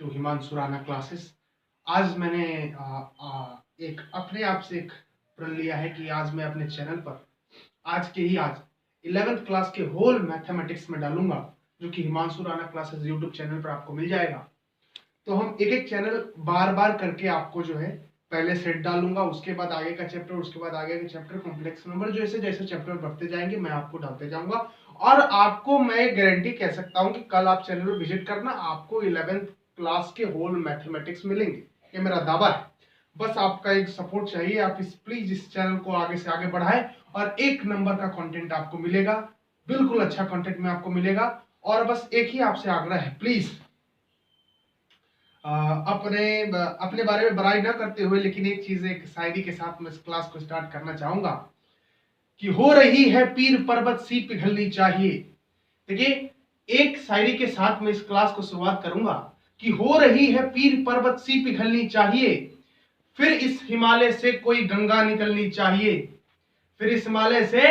To Himanshu Rana classes. आज मैंने एक अपने आप से एक प्रण लिया है कि आज मैं अपने चैनल पर आज 11th क्लास के होल मैथमेटिक्स में डालूंगा, जो कि Himanshu Rana classes YouTube channel पर आपको मिल जाएगा। तो हम एक एक चैनल बार बार करके आपको जो है पहले सेट डालूंगा, उसके बाद आगे का चैप्टर, उसके बाद आगे का चैप्टर, कॉम्प्लेक्स नंबर, जैसे जैसे चैप्टर बढ़ते जाएंगे मैं आपको डालते जाऊंगा। और आपको मैं गारंटी कह सकता हूं कि कल आप चैनल पर विजिट करना, आपको 11th क्लास के होल मैथमेटिक्स मिलेंगे, ये मेरा दावा है। बस आपका एक सपोर्ट चाहिए, आप प्लीज इस चैनल को आगे से आगे बढ़ाएं और एक नंबर का कंटेंट आपको मिलेगा, बिल्कुल अच्छा कंटेंट में आपको मिलेगा। और बस एक ही आपसे आग्रह है, प्लीज अपने अपने बारे में बड़ाई ना करते हुए, लेकिन एक चीज, एक शायरी के साथ मैं इस क्लास को स्टार्ट करना चाहूंगा कि हो रही है पीर पर्वत सी पिघलनी चाहिए। देखिए, एक शायरी के साथ मैं इस क्लास को शुरुआत करूंगा कि हो रही है पीर पर्वत सी पिघलनी चाहिए, फिर इस हिमालय से कोई गंगा निकलनी चाहिए, फिर इस हिमालय से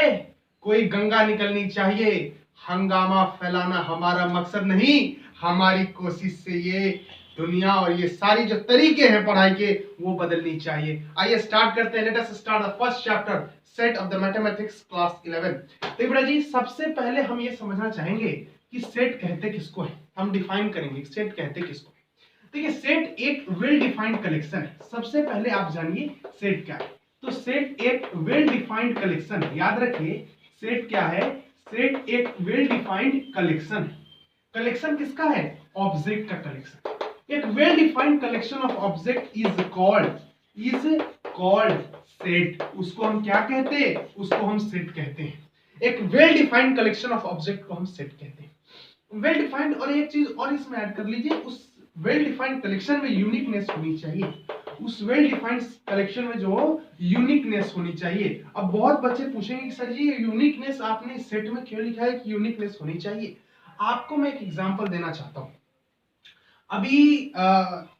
कोई गंगा निकलनी चाहिए। हंगामा फैलाना हमारा मकसद नहीं, हमारी कोशिश से ये दुनिया और ये सारी जो तरीके हैं पढ़ाई के वो बदलनी चाहिए। आइए स्टार्ट करते हैं। Let us start the first chapter, set of the mathematics class 11। तो बेटा जी, सबसे पहले हम ये समझना चाहेंगे कि सेट कहते किसको है। हम डिफाइन करेंगे सेट कहते किसको है। देखिए, सेट एक वेल डिफाइंड कलेक्शन है। सबसे पहले आप जानिए सेट क्या है। तो सेट एक वेल डिफाइंड कलेक्शन है। याद रखिए, सेट क्या है? सेट एक वेल डिफाइंड कलेक्शन है। कलेक्शन किसका है? ऑब्जेक्ट का कलेक्शन। एक well defined collection of object is called set. उसको हम क्या कहते हैं? उसको हम सेट कहते हैं। एक well defined collection of object को हम सेट कहते हैं। वेल डिफाइंड, और एक चीज और इसमें ऐड कर लीजिए, उस वेल डिफाइंड कलेक्शन में यूनिकनेस होनी चाहिए। उस वेल डिफाइंड कलेक्शन में जो यूनिकनेस होनी चाहिए। अब बहुत बच्चे पूछेंगे कि सर जी, ये यूनिकनेस आपने सेट में क्यों लिखा है कि यूनिकनेस होनी चाहिए? आपको मैं एक एग्जांपल देना चाहता हूं। अभी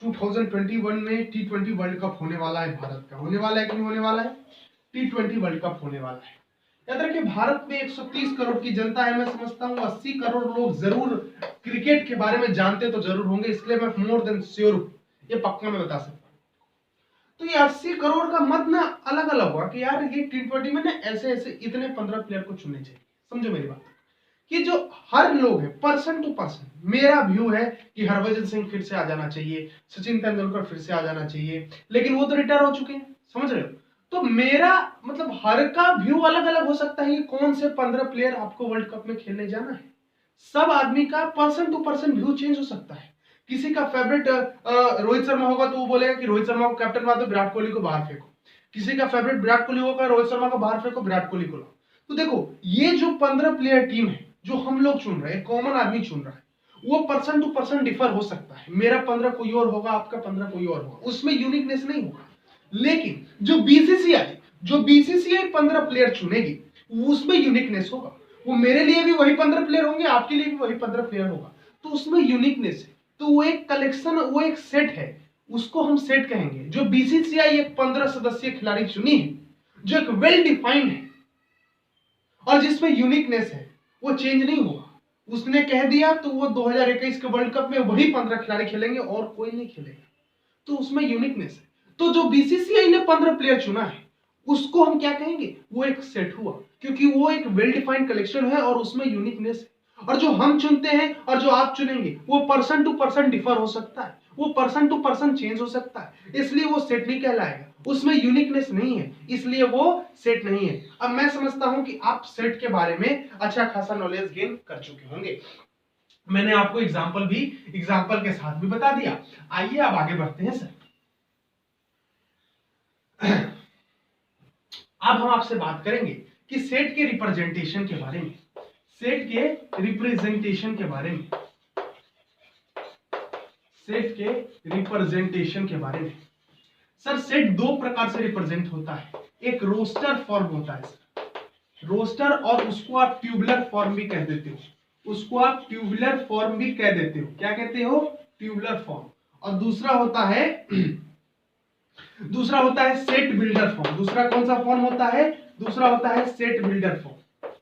2021 में T20 वर्ल्ड कप होने वाला है। भारत का होने वाला है कि नहीं होने वाला है? T20 वर्ल्ड कप होने वाला है। याद रखिए, भारत में 130 करोड़ की जनता है। मैं समझता हूं 80 करोड़ लोग जरूर क्रिकेट के बारे में जानते तो जरूर होंगे, इसलिए मैं मोर देन श्योर हूं, ये पक्का मैं बता सकता हूं। तो ये 80 करोड़ का मत ना अलग अलग हुआ कि यार ये T20 में ना ऐसे ऐसे इतने 15 प्लेयर को चुनने चाहिए। समझो मेरी बात कि जो हर लोग है, पर्सन टू पर्सन, मेरा व्यू है कि हरभजन सिंह फिर से आ जाना चाहिए, सचिन तेंदुलकर फिर से आ जाना चाहिए, लेकिन वो तो रिटायर हो चुके हैं। समझ रहे हो? तो मेरा मतलब हर का व्यू अलग अलग हो सकता है कि कौन से 15 प्लेयर आपको वर्ल्ड कप में खेलने जाना है। सब आदमी का person to person view change हो सकता है। किसी का फेवरेट रोहित शर्मा होगा तो वो बोलेगा कि रोहित शर्मा को कैप्टन बना दो, विराट कोहली को बाहर फेंको। किसी का फेवरेट विराट कोहली होगा, रोहित शर्मा को बाहर फेंको, विराट कोहली को लो। तो देखो, ये जो 15 प्लेयर टीम है जो हम लोग चुन रहे हैं, कॉमन आदमी चुन रहा है, वो पर्सन टू पर्सन डिफर हो सकता है। मेरा 15 कोई और होगा, आपका 15 कोई और होगा, उसमें यूनिकनेस नहीं होगा। लेकिन जो बीसीसीआई 15 प्लेयर चुनेगी उसमें यूनिकनेस होगा। वो मेरे लिए भी वही 15 प्लेयर होंगे, आपके लिए भी वही 15 प्लेयर होगा, तो उसमें यूनिकनेस है। तो वो एक कलेक्शन, वो एक सेट है, उसको हम सेट कहेंगे। जो बीसीसीआई एक 15 सदस्यीय खिलाड़ी चुनी है, जो एक वेल डिफाइंड है और जिसमें यूनिकनेस है, वो चेंज नहीं होगा। उसने कह दिया तो वो 2021 के वर्ल्ड कप में वही 15 खिलाड़ी खेलेंगे और कोई नहीं खेलेगा, तो उसमें यूनिकनेस है। तो जो बीसीसीआई ने 15 प्लेयर चुना है उसको हम क्या कहेंगे? वो एक सेट हुआ, क्योंकि वो एक वेल डिफाइंड कलेक्शन है और उसमें यूनिकनेस है। और जो हम चुनते हैं और जो आप चुनेंगे वो पर्सन टू पर्सन डिफर हो सकता है, वो पर्सन टू पर्सन चेंज हो सकता है, इसलिए वो सेट नहीं कहलाएगा। उसमें यूनिकनेस नहीं है, इसलिए वो सेट नहीं है। अब मैं समझता हूं कि आप सेट के बारे में अच्छा खासा नॉलेज गेन कर चुके होंगे। मैंने आपको एग्जाम्पल के साथ भी बता दिया। आइए अब आगे बढ़ते हैं सर। अब हम आपसे बात करेंगे कि सेट के रिप्रेजेंटेशन के बारे में। सेट के रिप्रेजेंटेशन के बारे में, सेट के रिप्रेजेंटेशन के बारे में। सर, सेट दो प्रकार से रिप्रेजेंट होता है। एक रोस्टर फॉर्म होता है सर, रोस्टर, और उसको आप ट्यूबुलर फॉर्म भी कह देते हो। उसको आप ट्यूबुलर फॉर्म भी कह देते हो। क्या कहते हो? Tubular form. और दूसरा होता है सेट बिल्डर फॉर्म। दूसरा कौन सा फॉर्म होता है? दूसरा होता है सेट बिल्डर फॉर्म।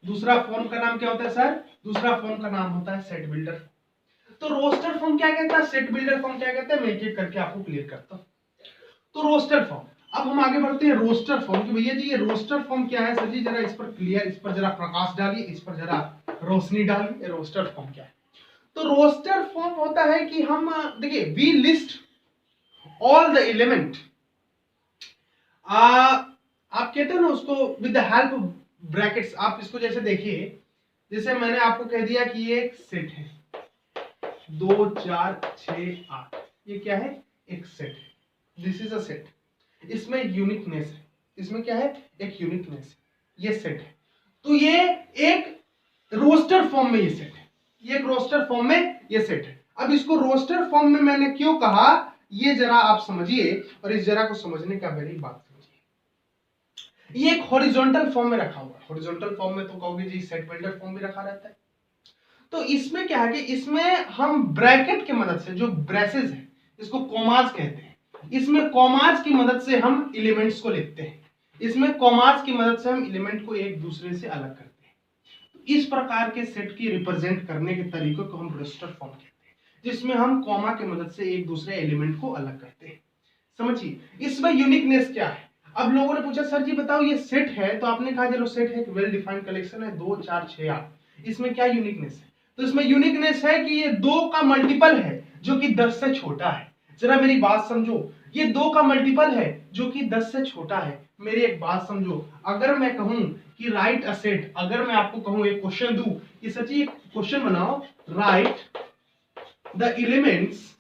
दूसरा फॉर्म का नाम क्या होता है सर? दूसरा फॉर्म का नाम होता है सेट बिल्डर। तो रोस्टर फॉर्म क्या कहता है, सेट बिल्डर फॉर्म क्या कहता है, मैं एक एक करके आपको क्लियर करता हूँ। तो रोस्टर फॉर्म, अब हम आगे बढ़ते हैं रोस्टर फॉर्म कि भैया जी ये रोस्टर फॉर्म क्या है सर जी, जरा इस पर क्लियर, इस पर जरा प्रकाश डालिए, इस पर जरा रोशनी डालिए, रोस्टर फॉर्म क्या है। तो रोस्टर फॉर्म होता है कि हम देखिए we list all the element, आप कहते हो ना उसको with the help of brackets. आप इसको जैसे देखिए, जैसे मैंने आपको कह दिया कि ये एक सेट है 2 4 6 8, ये क्या है, एक सेट है, दिस इज अ सेट, इसमें यूनिकनेस है, इसमें क्या है, एक यूनिकनेस है, ये सेट है। तो ये एक रोस्टर फॉर्म में ये सेट है, ये एक रोस्टर फॉर्म में ये सेट है। अब इसको रोस्टर फॉर्म में मैंने क्यों कहा, ये जरा आप समझिए, और इस जरा को समझने का मेरी बात समझिए। ये एक हॉरिजॉन्टल फॉर्म में रखा हुआ है, हॉरिजॉन्टल फॉर्म में तो कहोगे जी सेट बिल्डर फॉर्म भी रखा रहता है। तो इसमें क्या है कि इसमें हम ब्रैकेट की मदद से, जो ब्रेसेस है इसको कॉमास कहते हैं, इसमें कॉमास की मदद से हम एलिमेंट्स को लिखते हैं, इसमें कॉमास की मदद से हम एलिमेंट को एक दूसरे से अलग करते हैं। तो इस प्रकार के सेट की रिप्रेजेंट करने के तरीकों को हम रोस्टर फॉर्म कहते हैं, जिसमें हम कॉमा की मदद से एक दूसरे एलिमेंट को अलग करते हैं। समझिए इसमें यूनिकनेस क्या है। अब लोगों ने पूछा सर जी बताओ ये सेट है, तो आपने कहा चलो सेट है, वेल डिफाइंड कलेक्शन है 2 4 6 8, इसमें क्या यूनिकनेस है। तो इसमें यूनिकनेस है कि ये 2 का मल्टीपल है जो कि 10 से छोटा है। जरा मेरी बात समझो, ये 2 का मल्टीपल है जो कि 10 से छोटा है। मेरी एक बात समझो, अगर मैं कहूं कि राइट अ सेट, अगर मैं आपको कहूं एक क्वेश्चन दूं कि सच्ची एक क्वेश्चन बनाओ, right the elements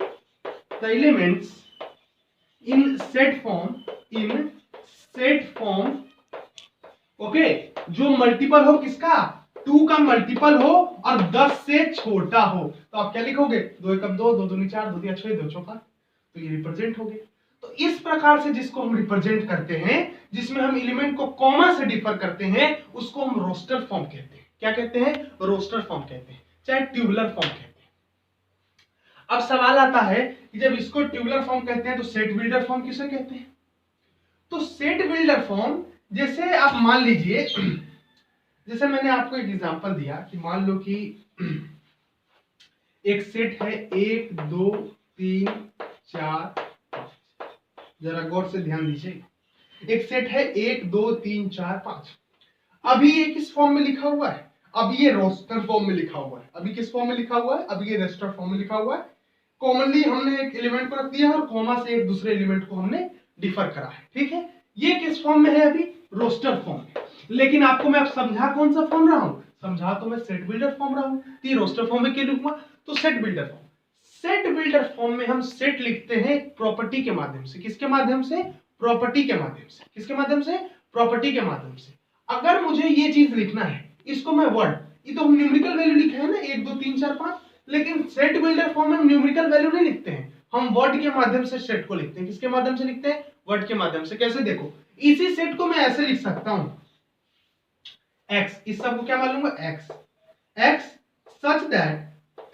in set form, okay, जो मल्टीपल हो किसका, 2 का मल्टीपल हो और 10 से छोटा हो। तो आप क्या लिखोगे, 2 1 2, 2 2 4, 2 3 6, 2 चौका, तो ये रिप्रेजेंट हो गए। तो इस प्रकार से जिसको हम रिप्रेजेंट करते हैं, जिसमें हम एलिमेंट को कॉमा से डिफर करते हैं, उसको हम रोस्टर फॉर्म कहते हैं। क्या कहते हैं, रोस्टर फॉर्म कहते हैं, चाहे ट्यूबुलर फॉर्म कहते हैं। अब सवाल आता है कि जब इसको ट्यूबुलर फॉर्म कहते हैं तो सेट बिल्डर फॉर्म किसे कहते हैं। तो सेट बिल्डर फॉर्म, जैसे आप मान लीजिए, जैसे मैंने आपको एक एग्जांपल दिया कि मान लो कि एक सेट है 1 2 3 4 5, जरा गौर से ध्यान दीजिए, एक सेट है 1 2 3 4 5। अभी ये किस फॉर्म में लिखा हुआ है, अभी ये रोस्टर फॉर्म में लिखा हुआ है। अभी किस फॉर्म में लिखा हुआ है, अभी ये रोस्टर फॉर्म में लिखा हुआ है। कॉमनली हमने एक एलिमेंट को रख दिया और कॉमा से एक दूसरे एलिमेंट को हमने डिफर करा है, ठीक है। ये किस फॉर्म में है, अभी रोस्टर फॉर्म में। लेकिन आपको मैं अब समझा कौन सा फॉर्म रहा हूं, समझा तो मैं सेट बिल्डर फॉर्म रहा हूं। तो ये रोस्टर फॉर्म में क्या लिखूंगा, तो set builder form. Set builder form में हम सेट लिखते हैं प्रॉपर्टी के माध्यम से। किसके माध्यम से, प्रॉपर्टी के माध्यम से। किसके माध्यम से, प्रॉपर्टी के माध्यम से। अगर मुझे ये चीज लिखना है, इसको मैं वर्ड, ये तो हम न्यूमेरिकल वैल्यू लिखे है ना 1 2 3 4 5, लेकिन सेट बिल्डर फॉर्म में हम न्यूमेरिकल वैल्यू नहीं लिखते हैं, हम वर्ड के माध्यम से सेट को लिखते हैं। किसके माध्यम से लिखते हैं, वर्ड के माध्यम से। कैसे, देखो इसी सेट को मैं ऐसे लिख सकता हूं, x, इस सब को क्या मान लूंगा, x such that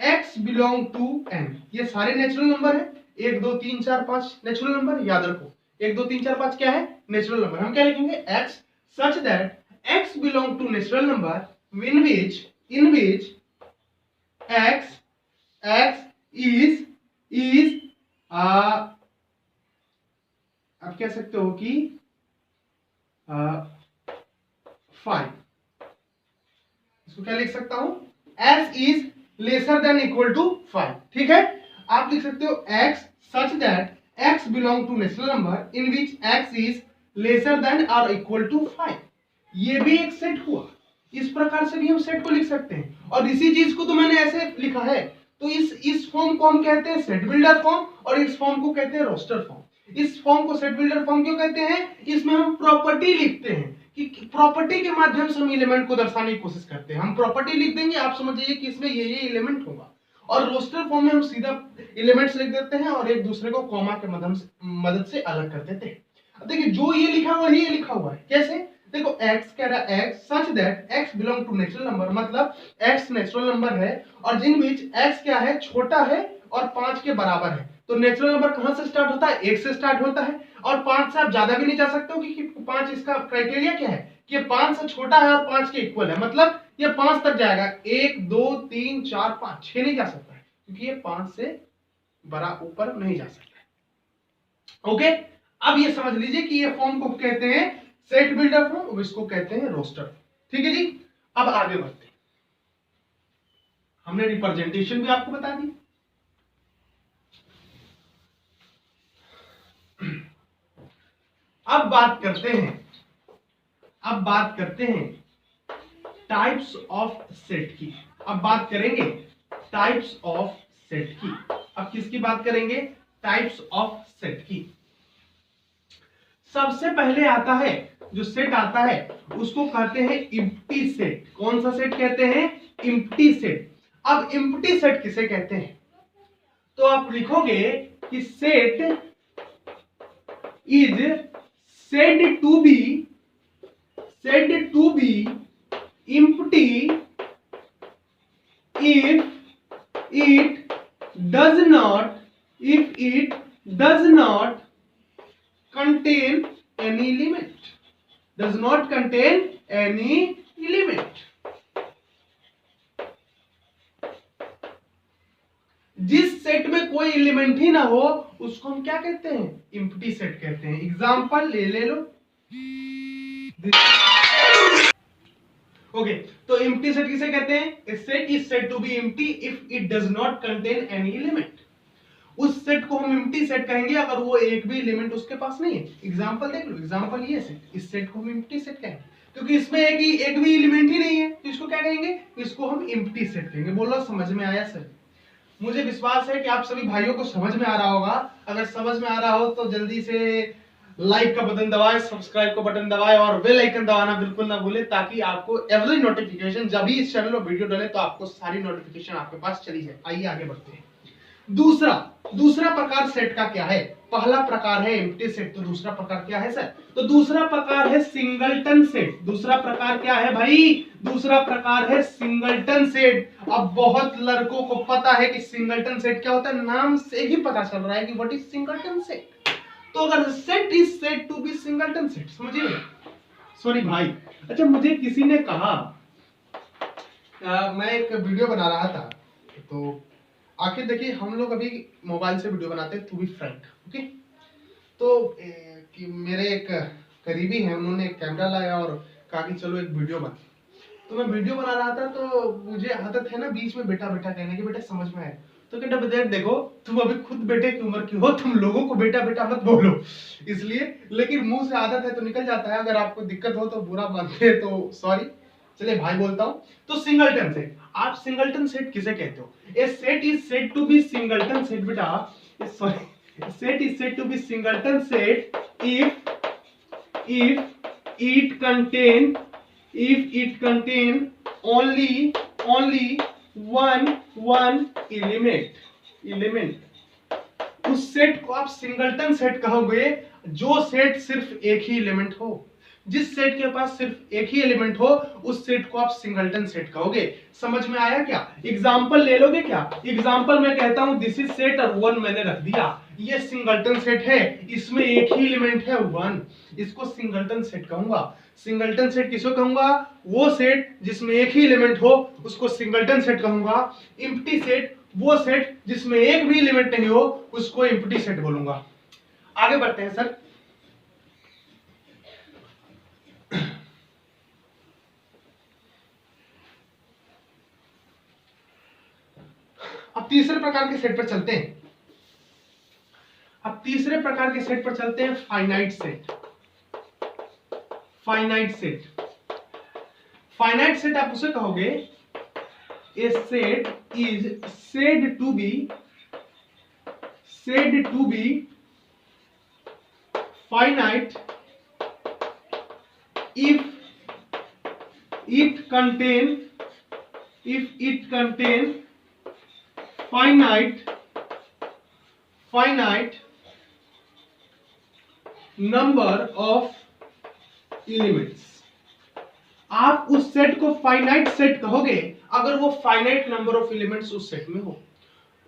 x belong to n। ये सारे नेचुरल नंबर है, 1 2 3 4 5 नेचुरल नंबर, याद रखो 1 2 3 4 5 क्या है, नेचुरल नंबर। हम क्या लिखेंगे, x such that x belong to natural number in which x is आप कह सकते हो कि 5। इसको क्या लिख सकता हूं, x is lesser than equal to 5, ठीक है। आप लिख सकते हो x such that x belong to natural number in which x is lesser than और इक्वल टू 5। ये भी एक सेट हुआ। इस प्रकार से भी हम सेट को लिख सकते हैं, और इसी चीज को तो मैंने ऐसे लिखा है। तो इस फॉर्म को हम कहते हैं सेट बिल्डर फॉर्म, और इस फॉर्म को कहते हैं रोस्टर फॉर्म। इस फॉर्म को सेट बिल्डर फॉर्म क्यों कहते हैं, इसमें हम प्रॉपर्टी लिखते हैं कि प्रॉपर्टी के माध्यम से हम एलिमेंट को दर्शाने की कोशिश करते हैं। हम प्रॉपर्टी लिख देंगे, आप समझ जाइए कि इसमें ये एलिमेंट होगा। और रोस्टर फॉर्म में हम सीधा एलिमेंट्स लिख देते हैं और एक दूसरे को कॉमा के मदद से अलग कर देते हैं। अब देखिए जो ये लिखा हुआ है, ये लिखा हुआ है कैसे, देखो x कह रहा है x such that x belong to natural number, मतलब x नेचुरल नंबर है और जिन बीच x क्या है, छोटा है और 5 के बराबर है। तो नेचुरल नंबर कहां से स्टार्ट होता है, 1 से स्टार्ट होता है, और 5 से आप ज्यादा भी नहीं जा सकते हो क्योंकि 5 इसका क्राइटेरिया क्या है कि 5 से छोटा है और 5 के इक्वल है, मतलब ये 5 तक जाएगा। 1 2 3 4 5 6 नहीं जा सकता है, क्योंकि ये 5 से बड़ा ऊपर नहीं जा सकता। ओके, अब ये समझ लीजिए कि ये फॉर्म को कहते हैं सेट बिल्डर फॉर्म और इसको कहते हैं रोस्टर। ठीक है जी, अब आगे बढ़ते हैं। हमने रिप्रेजेंटेशन भी आपको बता दी। अब बात करते हैं टाइप्स ऑफ सेट की। अब बात करेंगे टाइप्स ऑफ सेट की। अब किसकी बात करेंगे? टाइप्स ऑफ सेट की। सबसे पहले आता है जो सेट आता है उसको कहते हैं एम्प्टी सेट। कौन सा सेट कहते हैं? Empty set. अब एम्प्टी सेट किसे कहते हैं? तो आप लिखोगे कि set is said to be empty if it does not contain any element. Does not contain any element. जिस सेट में कोई एलिमेंट ही ना हो उसको हम क्या कहते हैं? एम्प्टी सेट कहते हैं। एग्जांपल ले लो। ओके, तो एम्प्टी सेट किसे कहते हैं? A set is said to be empty if it does not contain any element. उस सेट को हम एम्प्टी सेट कहेंगे अगर वो एक भी एलिमेंट उसके पास नहीं है। एग्जांपल देख लो, एग्जांपल ये सेट, इस सेट को हम एम्प्टी सेट कहेंगे क्योंकि इसमें एक भी एलिमेंट ही नहीं है, तो इसको क्या कहेंगे? इसको हम एम्प्टी सेट कहेंगे। बोलो समझ में आया सर? मुझे विश्वास है कि आप सभी भाइयों को समझ में आ रहा होगा। अगर समझ में आ रहा हो तो जल्दी से लाइक का बटन दबाएं, सब्सक्राइब का बटन दबाएं और बेल आइकन दबाना बिल्कुल ना भूलें ताकि आपको एवरी नोटिफिकेशन जब भी इस चैनल में वीडियो डाले तो आपको सारी नोटिफिकेशन आपके पास चली जाए। आइए आगे बढ़ते हैं। दूसरा प्रकार सेट का क्या है? पहला प्रकार है एम्प्टी सेट, तो दूसरा प्रकार क्या है सर? तो दूसरा प्रकार है सिंगलटन सेट। दूसरा प्रकार क्या है भाई? दूसरा प्रकार है सिंगलटन सेट। अब बहुत लड़कों को पता है कि सिंगलटन सेट क्या होता है, नाम से ही पता चल रहा है कि व्हाट इज सिंगलटन सेट। तो अगर set is said to be singleton set, समझिए। सॉरी भाई, अच्छा मुझे किसी ने कहा, मैं एक वीडियो बना रहा था, तो आखिर देखिए हम लोग अभी मोबाइल से वीडियो बनाते हैं, टू बी फ्रैंक। ओके, तो कि मेरे एक करीबी हैं, उन्होंने एक कैमरा लाया और कहा कि चलो एक वीडियो बना। तो मैं वीडियो बना रहा था, तो मुझे आदत है ना बीच में बेटा बेटा कहने की, बेटा समझ में आए। तो कहता बेटा देखो तुम अभी खुद बेटे की उम्र की हो, तुम लोगों को बेटा बेटा मत बोलो, इसलिए। लेकिन मुंह से आदत है तो निकल जाता है। अगर आपको दिक्कत हो तो बुरा मानते हैं तो सॉरी। चलिए भाई बोलता हूं। तो सिंगलटन सेट, आप सिंगलटन सेट किसे कहते हो? A set is said to be singleton set बेटा, sorry, set is said to be singleton set if it contain only one element। उस सेट को आप सिंगलटन सेट कहोगे जो सेट सिर्फ एक ही एलिमेंट हो। जिस सेट के पास सिर्फ एक ही एलिमेंट हो उस सेट को आप सिंगलटन सेट कहोगे। समझ में आया क्या? एग्जांपल ले लोगे क्या? एग्जांपल मैं कहता हूं दिस इज सेट और वन मैंने रख दिया, ये सिंगलटन सेट है, इसमें एक ही एलिमेंट है वन, इसको सिंगलटन सेट कहूंगा। सिंगलटन सेट किसको कहूंगा? वो सेट जिसमें एक ही एलिमेंट हो उसको सिंगलटन सेट कहूंगा। एम्प्टी सेट वो सेट जिसमें एक भी एलिमेंट नहीं हो उसको एम्प्टी सेट बोलूंगा। आगे बढ़ते हैं सर। अब तीसरे प्रकार के सेट पर चलते हैं। Finite set. फाइनाइट सेट आप उसे कहोगे a set is said to be finite if it contain finite number of elements। आप उस सेट को फाइनाइट सेट कहोगे अगर वो फाइनाइट नंबर ऑफ एलिमेंट्स उस सेट में हो।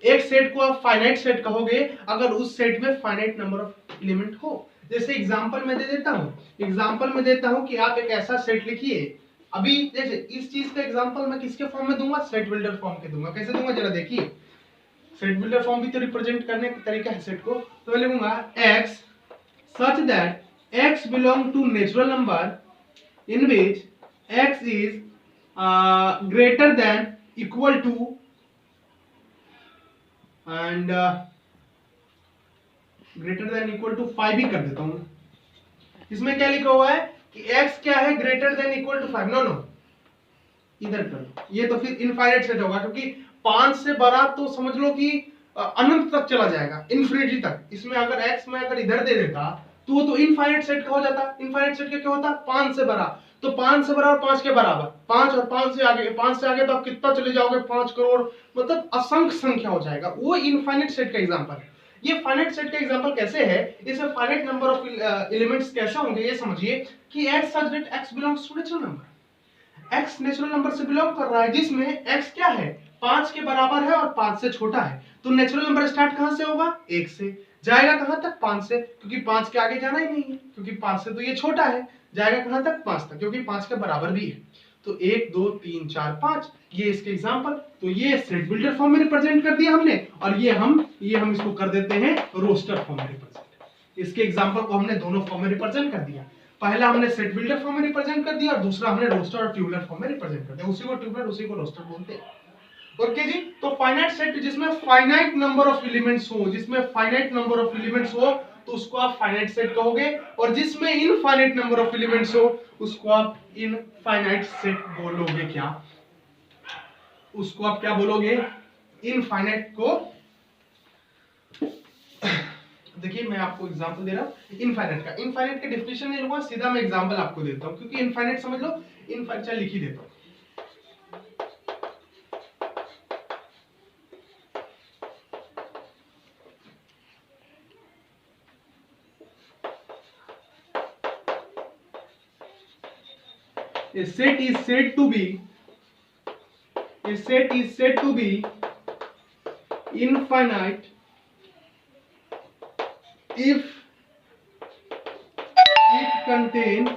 एक सेट को आप फाइनाइट सेट कहोगे अगर उस सेट में फाइनाइट नंबर ऑफ एलिमेंट हो। जैसे एग्जांपल मैं दे देता हूं कि आप एक ऐसा सेट लिखिए। अभी जैसे इस चीज का एग्जांपल मैं किसके फॉर्म में दूंगा? सेट बिल्डर फॉर्म के दूंगा। कैसे दूंगा जरा देखिए। सेट बिल्डर फॉर्म भी तो रिप्रेजेंट करने का तरीका है सेट को, तो मैं लिखूंगा x such that x belong to natural number in which x is greater than equal to and greater than equal to 5 ही कर देता हूं। इसमें क्या लिखा हुआ है कि x क्या है greater than equal to 5, no no इधर करो, ये तो फिर इनफाइनाइट सेट होगा क्योंकि 5 से बड़ा तो समझ लो कि अनंत तक चला जाएगा, इन्फिनिटी तक। इसमें अगर x में अगर इधर दे देता तो वो तो इनफाइनाइट सेट का हो जाता। इनफाइनाइट सेट का क्या होता? 5 से बड़ा, तो 5 से बड़ा और 5 के बराबर, 5 और 5 से आगे, 5 से आगे तो आप कितना चले जाओगे? 5 करोड़, मतलब असंख्य संख्या हो जाएगा। वो इनफाइनाइट सेट का एग्जांपल है। ये फाइनाइट सेट का एग्जांपल कैसे है? इसमें फाइनाइट नंबर ऑफ एलिमेंट्स कैसे होंगे ये समझिए कि x such that x belongs to natural number, x natural number से बिलोंग कर रहा है जिसमें x क्या है? 5 के बराबर है और 5 से छोटा है। तो नेचुरल नंबर स्टार्ट कहां से होगा? 1 से, जाएगा कहां तक? 5 से, क्योंकि 5 के आगे जाना ही नहीं है, क्योंकि 5 से तो ये छोटा है। जाएगा कहां तक? 5 तक, क्योंकि 5 के बराबर भी है। तो 1 2 3 4 5 ये इसके एग्जांपल। तो ये सेट बिल्डर फॉर्म में रिप्रेजेंट कर दिया हमने, और ये हम इसको कर देते हैं रोस्टर फॉर्म में रिप्रेजेंट। इसके एग्जांपल को हमने दोनों फॉर्म में रिप्रेजेंट कर दिया। पहला हमने सेट बिल्डर फॉर्म में रिप्रेजेंट कर दिया और दूसरा हमने रोस्टर और ट्यूबुलर फॉर्म में रिप्रेजेंट कर दिया। उसी को ट्यूबुलर, उसी को रोस्टर बोलते हैं। ओके जी, तो फाइनाइट सेट जिसमें फाइनाइट नंबर ऑफ एलिमेंट्स हो, जिसमें फाइनाइट नंबर ऑफ एलिमेंट्स हो तो उसको आप फाइनाइट सेट कहोगे, और जिसमें इनफाइनाइट नंबर ऑफ एलिमेंट्स हो उसको आप इनफाइनाइट सेट बोलोगे। क्या उसको आप क्या बोलोगे? इनफाइनाइट को। देखिए मैं आपको एग्जांपल दे रहा हूं इनफाइनाइट का। इनफाइनाइट का डेफिनेशन नहीं लूंगा, सीधा मैं एग्जांपल आपको देता हूं, क्योंकि इनफाइनाइट समझ लो, इनफाइनाइट चल लिख ही देता हूं। A set is said to be infinite if it contains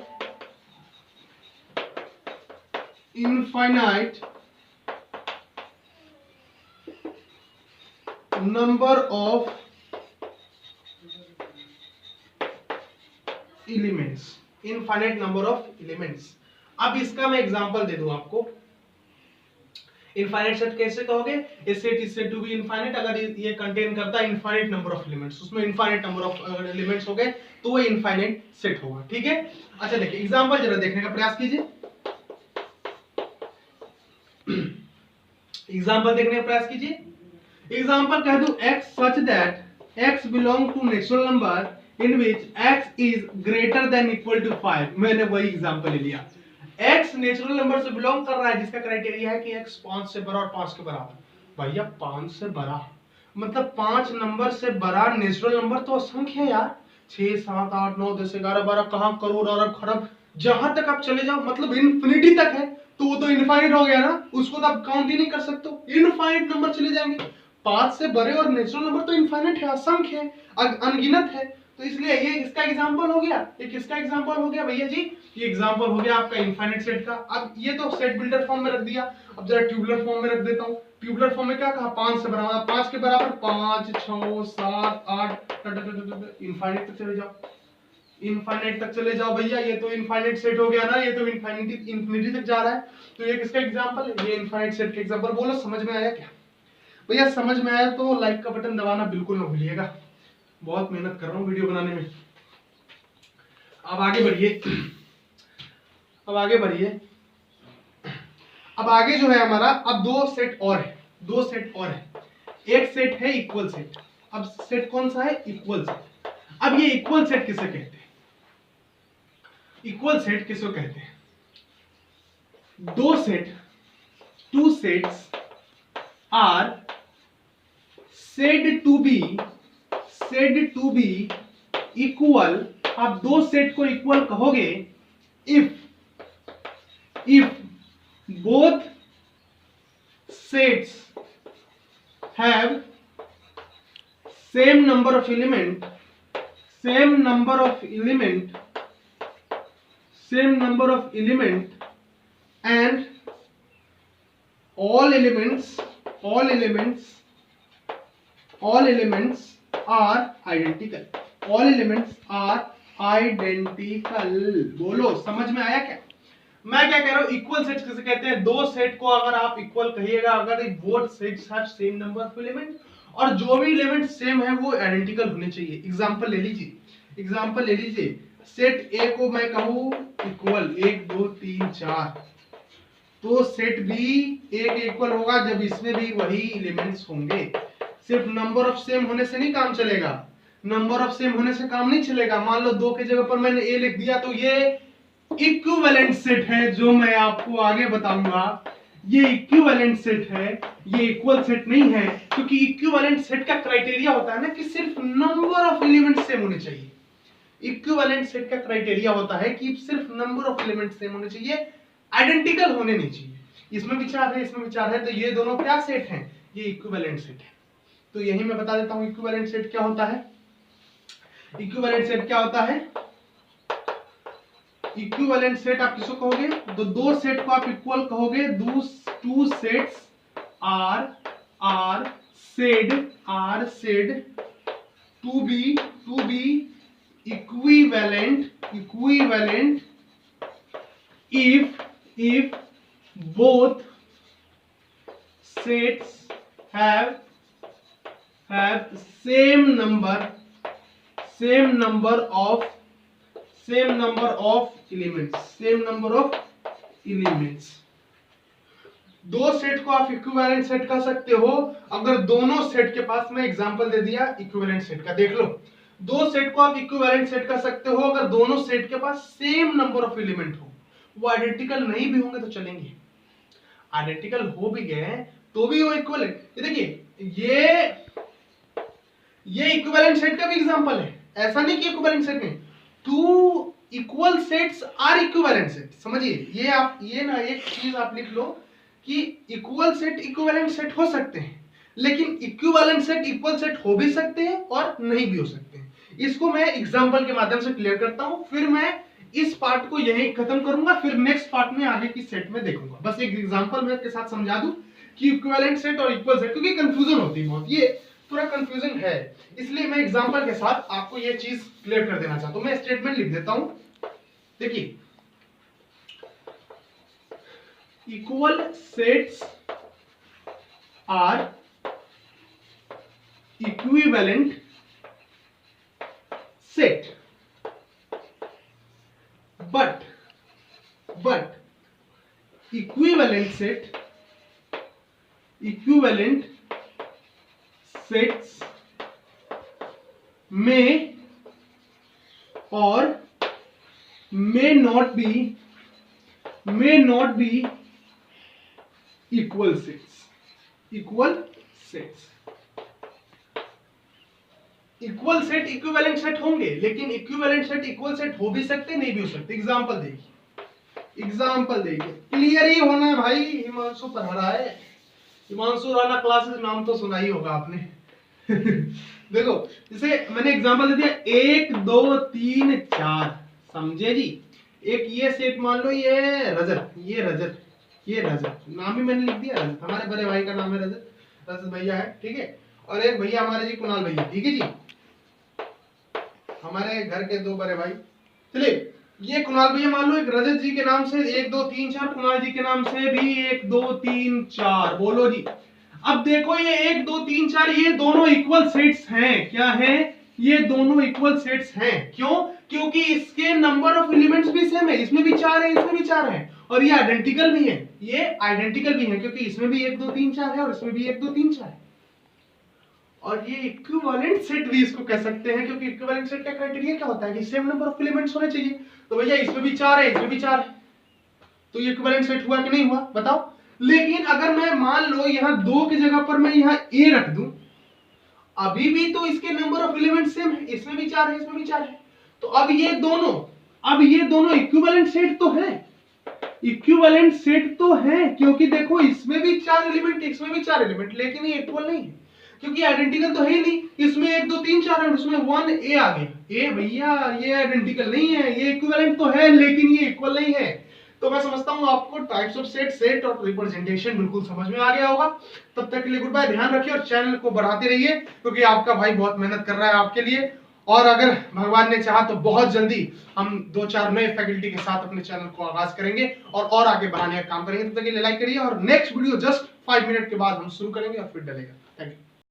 infinite number of elements, infinite number of elements। अब इसका मैं एग्जांपल दे दूं आपको। इनफाइनाइट सेट कैसे कहोगे? A set is said to be infinite अगर ये कंटेन करता है इनफाइनाइट नंबर ऑफ एलिमेंट्स, उसमें इनफाइनाइट नंबर ऑफ एलिमेंट्स हो गए तो वो इनफाइनाइट सेट होगा। ठीक है, अच्छा देखिए एग्जांपल जरा देखने का प्रयास कीजिए। एग्जांपल देखने का प्रयास कीजिए। एग्जांपल कह दूं x such that x belong to natural number in which x is greater than equal to 5। मैंने वही एग्जांपल ले लिया। x नेचुरल नंबर से बिलोंग कर रहा है जिसका क्राइटेरिया है कि x 5 से बड़ा और 5 के बराबर। भैया 5 से बड़ा मतलब 5 नंबर से बड़ा नेचुरल नंबर तो असंख्य है यार, 6 7 8 9 10 11 12 कहां करोड़ अरब खरब जहां तक आप चले जाओ, मतलब इन्फिनिटी तक है, तो वो तो इनफाइनाइट हो गया ना, उसको तो आप काउंट ही नहीं कर सकते, इनफाइनाइट नंबर चले जाएंगे। 5 से बड़े और नेचुरल नंबर तो इनफाइनाइट है, असंख्य है, अनगिनत है। तो इसलिए ये इसका एग्जांपल हो गया, एक इसका एग्जांपल हो गया भैया जी, ये एग्जांपल हो गया आपका इनफाइनाइट सेट का। अब ये तो सेट बिल्डर फॉर्म में रख दिया, अब जरा ट्यूबुलर फॉर्म में रख देता हूं। ट्यूबुलर फॉर्म में क्या कहा? 5 से बराबर, 5 के बराबर 5 6 7 8 इनफाइनाइट तक चले जाओ, इनफाइनाइट तक चले जाओ भैया, ये तो इनफाइनाइट सेट हो गया ना, ये तो इनफिनिटी तक जा रहा है। तो ये किसका एग्जांपल है? ये इनफाइनाइट सेट का एग्जांपल। बोलो समझ में आया क्या? भैया समझ में आया तो लाइक का बटन दबाना बिल्कुल ना भूलिएगा, बहुत मेहनत कर रहा हूं वीडियो बनाने में। अब आगे बढ़िए, अब आगे बढ़िए। अब आगे जो है हमारा, अब दो सेट और है, दो सेट और है। एक सेट है इक्वल सेट। अब सेट कौन सा है? Equal set. अब ये इक्वल सेट किसे कहते हैं? इक्वल सेट किसको कहते हैं? दो set, two sets are said to be equal। आप दो सेट को इक्वल कहोगे if both sets have same number of element and all elements all elements are identical, all elements are identical. बोलो समझ में आया क्या? मैं क्या कह रहा हूं, इक्वल सेट्स किसे कहते हैं? दो सेट को अगर आप इक्वल कहिएगा, अगर both sets have same number of element और जो भी एलिमेंट सेम है वो आइडेंटिकल होने चाहिए। एग्जांपल ले लीजिए, एग्जांपल ले लीजिए, सेट ए को मैं कहूं इक्वल 1 2 3 4, तो सेट बी एक इक्वल होगा जब इसमें भी वही एलिमेंट्स होंगे। सिर्फ नंबर ऑफ सेम होने से नहीं काम चलेगा, नंबर ऑफ सेम होने से काम नहीं चलेगा। मान लो 2 की जगह पर मैंने ए लिख दिया तो ये इक्विवेलेंट सेट है, जो मैं आपको आगे बताऊंगा। ये इक्विवेलेंट सेट है, ये इक्वल सेट नहीं है, क्योंकि इक्विवेलेंट सेट का क्राइटेरिया होता है ना कि सिर्फ नंबर ऑफ एलिमेंट सेम होने चाहिए। इक्विवेलेंट सेट का क्राइटेरिया होता है कि सिर्फ नंबर ऑफ एलिमेंट सेम होने चाहिए, आइडेंटिकल होने नहीं चाहिए। इसमें विचार है, इसमें विचार है, तो ये दोनों क्या सेट हैं? ये इक्विवेलेंट सेट है। तो यही मैं बता देता हूं इक्विवेलेंट सेट क्या होता है। इक्विवेलेंट सेट क्या होता है? इक्विवेलेंट सेट आप किसको कहोगे? तो दो सेट को आप इक्वल कहोगे। Two sets are said to be equivalent if both sets have same number of elements। दो सेट को आप इक्विवेलेंट सेट कह सकते हो अगर दोनों सेट के पास, मैं एग्जांपल दे दिया इक्विवेलेंट सेट का, देख लो। दो सेट को आप इक्विवेलेंट सेट कह सकते हो अगर दोनों सेट के पास सेम नंबर ऑफ एलिमेंट हो। वो आइडेंटिकल नहीं भी होंगे तो चलेंगे, आइडेंटिकल हो भी गए तो भी वो इक्वल है। ये देखिए, ये इक्विवेलेंट सेट का भी एग्जांपल है। ऐसा नहीं कि इक्विवेलेंट सेट नहीं, two equal sets are equivalent set. समझिए, ये आप ये ना एक चीज आप लिख लो कि इक्वल सेट इक्विवेलेंट सेट हो सकते हैं, लेकिन इक्विवेलेंट सेट इक्वल सेट हो भी सकते हैं और नहीं भी हो सकते हैं। इसको मैं एग्जांपल के माध्यम से क्लियर करता हूं, फिर मैं इस पार्ट को यहीं खत्म करूंगा, फिर नेक्स्ट पार्ट में आगे की सेट में देखूंगा। बस एक एग्जांपल मैं आपके साथ समझा दूं कि इक्विवेलेंट सेट और इक्वल सेट, क्योंकि कंफ्यूजन होती है बहुत, ये थोड़ा कंफ्यूजन है, इसलिए मैं एग्जांपल के साथ आपको ये चीज क्लियर कर देना चाहता हूं। मैं स्टेटमेंट लिख देता हूं, देखिए, equal sets are equivalent set but equivalent sets may or may not be equal sets। Equal set equivalent set होंगे, लेकिन इक्विवेलेंट सेट इक्वल सेट हो भी सकते, नहीं भी हो सकते। एग्जांपल देखिए, क्लियर ही होना है भाई। हिमांशु पढ़ा रहा है, हिमांशु राणा क्लासेस, नाम तो सुना ही होगा आपने। देखो, जैसे मैंने एग्जांपल दे दिया 1 2 3 4, समझे जी। एक ये सेट मान लो, ये रजत नाम ही मैंने लिख दिया रजत, हमारे बड़े भाई का नाम है रजत भैया है, ठीक है। और एक भैया हमारे जी कुणाल भैया, ठीक है जी, हमारे घर के दो बड़े भाई। चलिए, ये कुणाल भैया मान लो एक रजत जी के नाम से 1 2 3 4, कुणाल जी के नाम से भी 1 2 3 4, बोलो जी। अब देखो, ये 1 2 3 4 ये दोनों इक्वल सेट्स हैं। क्या है? ये दोनों इक्वल सेट्स हैं। क्यों? क्योंकि इसके नंबर ऑफ एलिमेंट्स भी सेम है, इसमें भी 4 है, इसमें भी 4 है, और ये आइडेंटिकल भी है। ये आइडेंटिकल भी है क्योंकि इसमें भी 1 2 3 4 है और इसमें भी 1 2 3 4 है। और ये इक्विवेलेंट सेट भी इसको कह सकते हैं, क्योंकि इक्विवेलेंट सेट का क्राइटेरिया क्या होता है कि सेम नंबर ऑफ एलिमेंट्स होने चाहिए। तो भैया इसमें भी 4 है, इसमें भी 4 है, तो ये इक्विवेलेंट सेट हुआ कि नहीं हुआ, बताओ। लेकिन अगर मैं मान लो यहां 2 की जगह पर मैं यहां a रख दूं, अभी भी तो इसके नंबर ऑफ एलिमेंट्स सेम है, इसमें भी 4 है, इसमें भी 4 है। तो अब ये दोनों इक्विवेलेंट सेट तो है, इक्विवेलेंट सेट तो है, क्योंकि देखो इसमें भी 4 एलिमेंट, इसमें भी 4 एलिमेंट, लेकिन ये इक्वल नहीं है क्योंकि आइडेंटिकल तो है ही नहीं। इसमें 1 2 3 4 है, उसमें 1 a आ गया। ए भैया ये आइडेंटिकल नहीं है, ये इक्विवेलेंट तो है लेकिन ये इक्वल नहीं है। तो मैं समझता हूँ आपको टाइप्स ऑफ सेट, सेट और रिप्रेजेंटेशन बिल्कुल समझ में आ गया होगा। तब तक के लिए गुड बाय, ध्यान रखिए और चैनल को बढ़ाते रहिए, क्योंकि आपका भाई बहुत मेहनत कर रहा है आपके लिए। और अगर भगवान ने चाहा तो बहुत जल्दी हम 2-4 नए फैकल्टी के साथ अपने चैनल को आगाज करेंगे और आगे बढ़ाने का काम करेंगे। तब तक के लिए लाइक करिए और नेक्स्ट वीडियो जस्ट 5 मिनट के बाद हम शुरू करेंगे और फिर डलेगा। Thank you.